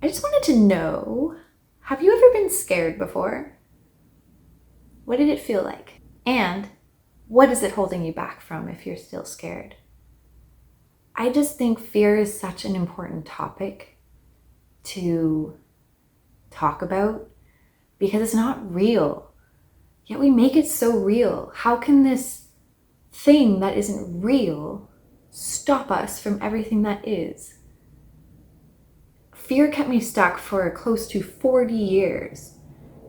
I just wanted to know, have you ever been scared before? What did it feel like? And what is it holding you back from if you're still scared? I just think fear is such an important topic to talk about because it's not real. Yet we make it so real. How can this thing that isn't real stop us from everything that is? Fear kept me stuck for close to 40 years.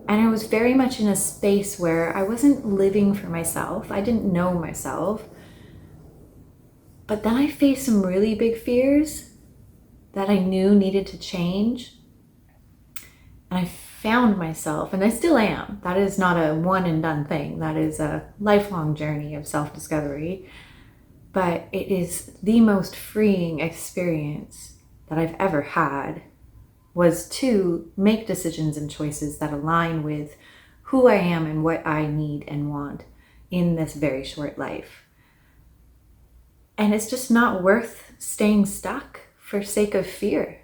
And I was very much in a space where I wasn't living for myself. I didn't know myself. But then I faced some really big fears that I knew needed to change. And I found myself, and I still am. That is not a one and done thing. That is a lifelong journey of self-discovery. But it is the most freeing experience that I've ever had, was to make decisions and choices that align with who I am and what I need and want in this very short life. And it's just not worth staying stuck for sake of fear.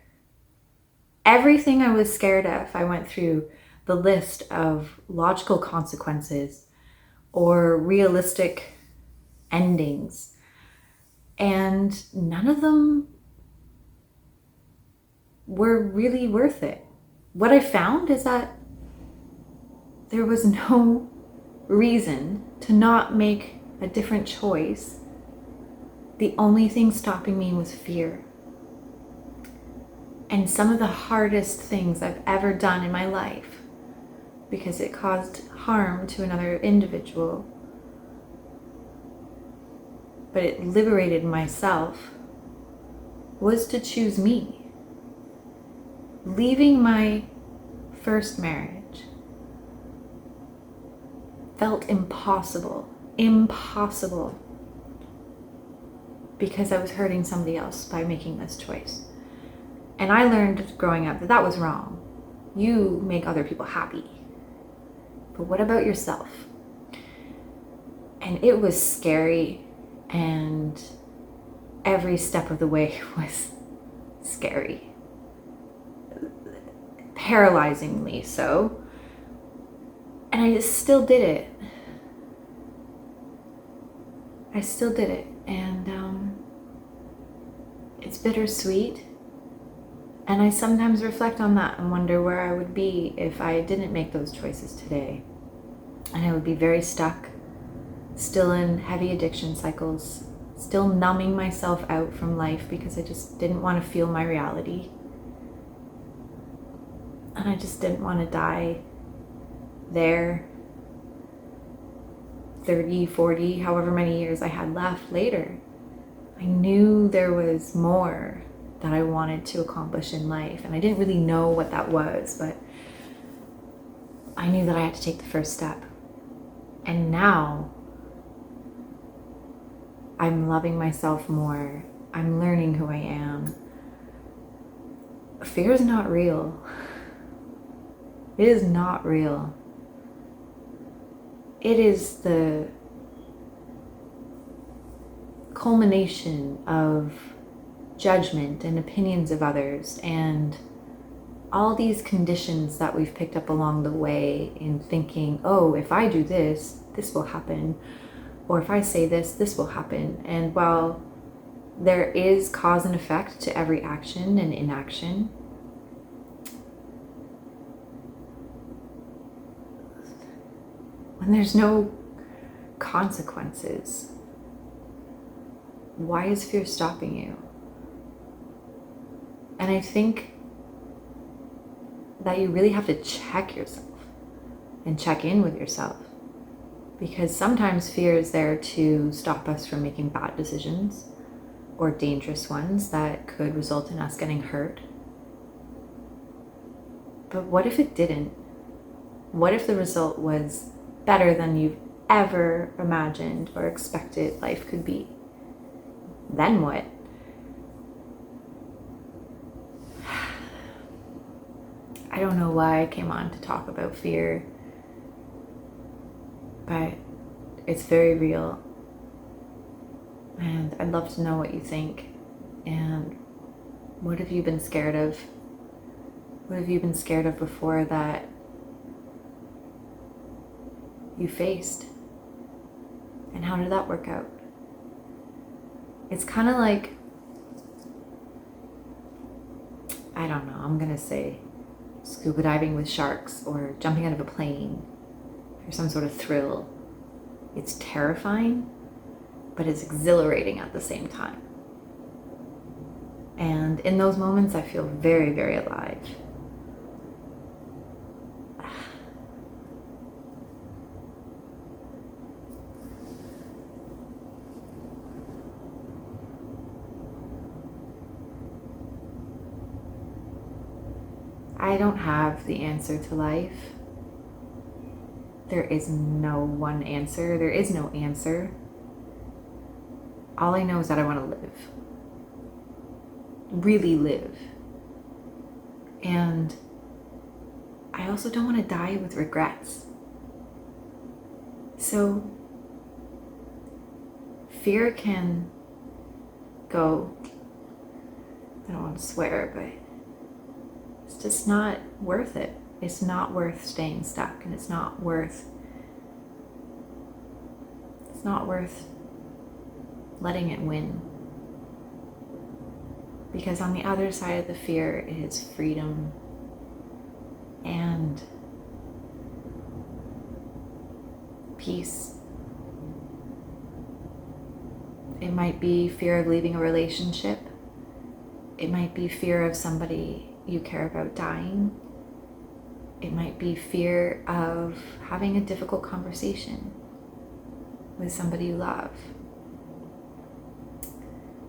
Everything I was scared of, I went through the list of logical consequences or realistic endings, and none of them were really worth it. What I found is that there was no reason to not make a different choice. The only thing stopping me was fear. And some of the hardest things I've ever done in my life, because it caused harm to another individual, but it liberated myself, was to choose me. Leaving my first marriage felt impossible, because I was hurting somebody else by making this choice. And I learned growing up that that was wrong. You make other people happy, but what about yourself? And it was scary, and every step of the way was scary. Paralyzingly so. And I just still did it. And it's bittersweet. And I sometimes reflect on that and wonder where I would be if I didn't make those choices today. And I would be very stuck, still in heavy addiction cycles, still numbing myself out from life because I just didn't want to feel my reality. And I just didn't want to die there 30, 40, however many years I had left later. I knew there was more that I wanted to accomplish in life, and I didn't really know what that was, but I knew that I had to take the first step. And now I'm loving myself more. I'm learning who I am. Fear is not real. It is not real. It is the culmination of judgment and opinions of others and all these conditions that we've picked up along the way in thinking, oh, if I do this, this will happen. Or if I say this, this will happen. And while there is cause and effect to every action and inaction, when there's no consequences, why is fear stopping you? And I think that you really have to check yourself and check in with yourself, because sometimes fear is there to stop us from making bad decisions or dangerous ones that could result in us getting hurt. But what if it didn't? What if the result was better than you've ever imagined or expected life could be? Then what? I don't know why I came on to talk about fear, but it's very real. And I'd love to know what you think. And what have you been scared of? What have you been scared of before that you faced? And how did that work out? It's kind of like, I don't know, I'm gonna say scuba diving with sharks or jumping out of a plane or some sort of thrill. It's terrifying, but it's exhilarating at the same time. And in those moments, I feel very, very alive. I don't have the answer to life. There is no one answer. There is no answer. All I know is that I want to live. Really live. And I also don't want to die with regrets. So fear can go, I don't want to swear, but it's just not worth it. It's not worth staying stuck, and it's not worth letting it win. Because on the other side of the fear is freedom and peace. It might be fear of leaving a relationship. It might be fear of somebody you care about dying. It might be fear of having a difficult conversation with somebody you love.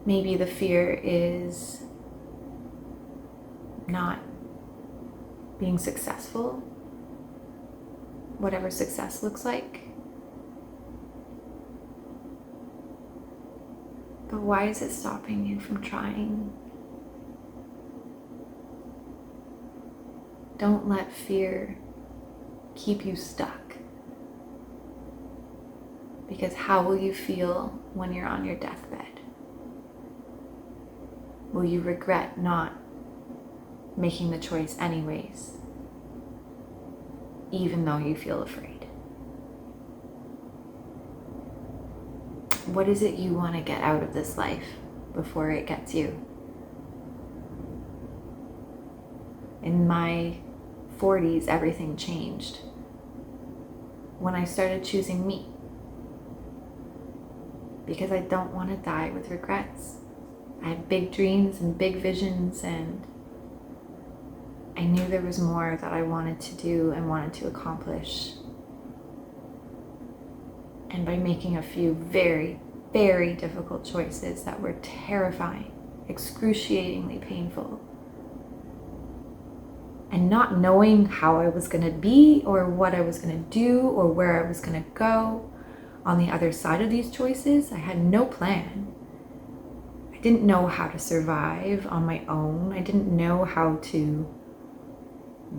Maybe the fear is not being successful, whatever success looks like. But why is it stopping you from trying? Don't let fear keep you stuck. Because how will you feel when you're on your deathbed? Will you regret not making the choice anyways, even though you feel afraid? What is it you want to get out of this life before it gets you? In my 40s, everything changed when I started choosing me, because I don't want to die with regrets. I had big dreams and big visions, and I knew there was more that I wanted to do and wanted to accomplish. And by making a few very, very difficult choices that were terrifying, excruciatingly painful, and not knowing how I was going to be or what I was going to do or where I was going to go on the other side of these choices, I had no plan. I didn't know how to survive on my own. I didn't know how to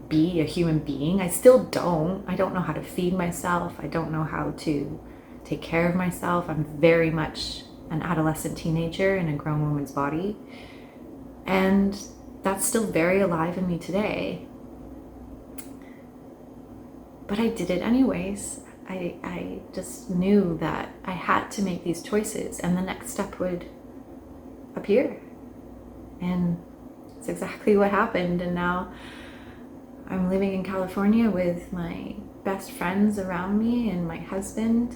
be a human being. I still don't. I don't know how to feed myself. I don't know how to take care of myself. I'm very much an adolescent teenager in a grown woman's body. And that's still very alive in me today. But I did it anyways. I just knew that I had to make these choices and the next step would appear. And it's exactly what happened. And now I'm living in California with my best friends around me and my husband,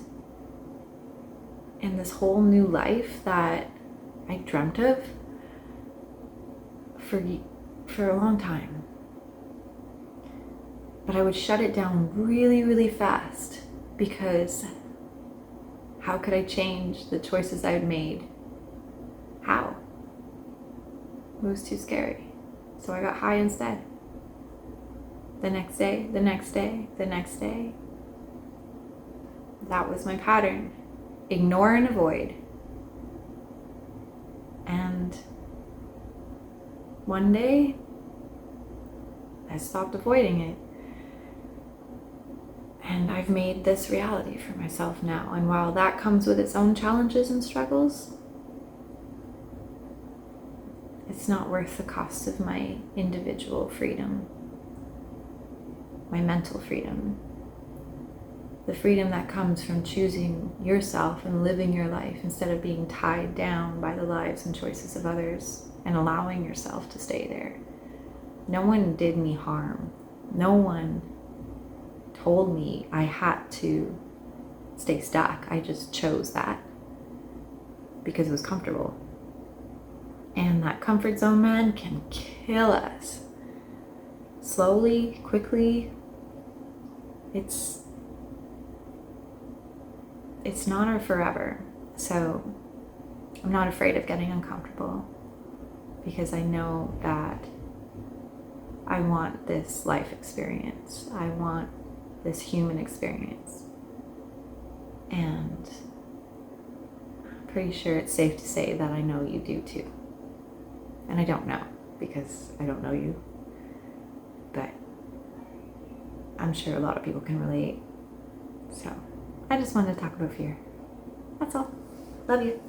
and this whole new life that I dreamt of for a long time. But I would shut it down really, really fast, because how could I change the choices I had made? How? It was too scary. So I got high instead. The next day, the next day, the next day. That was my pattern. Ignore and avoid. And one day, I stopped avoiding it. And I've made this reality for myself now. And while that comes with its own challenges and struggles, It's not worth the cost of my individual freedom, my mental freedom, the freedom that comes from choosing yourself and living your life instead of being tied down by the lives and choices of others and allowing yourself to stay there. No one did me harm. No one told me I had to stay stuck. I just chose that because it was comfortable. And that comfort zone, man, can kill us. Slowly, quickly. It's not our forever. So I'm not afraid of getting uncomfortable because I know that I want this life experience. I want this human experience. And I'm pretty sure it's safe to say that I know you do too. And I don't know because I don't know you. But I'm sure a lot of people can relate. So I just wanted to talk about fear. That's all. Love you.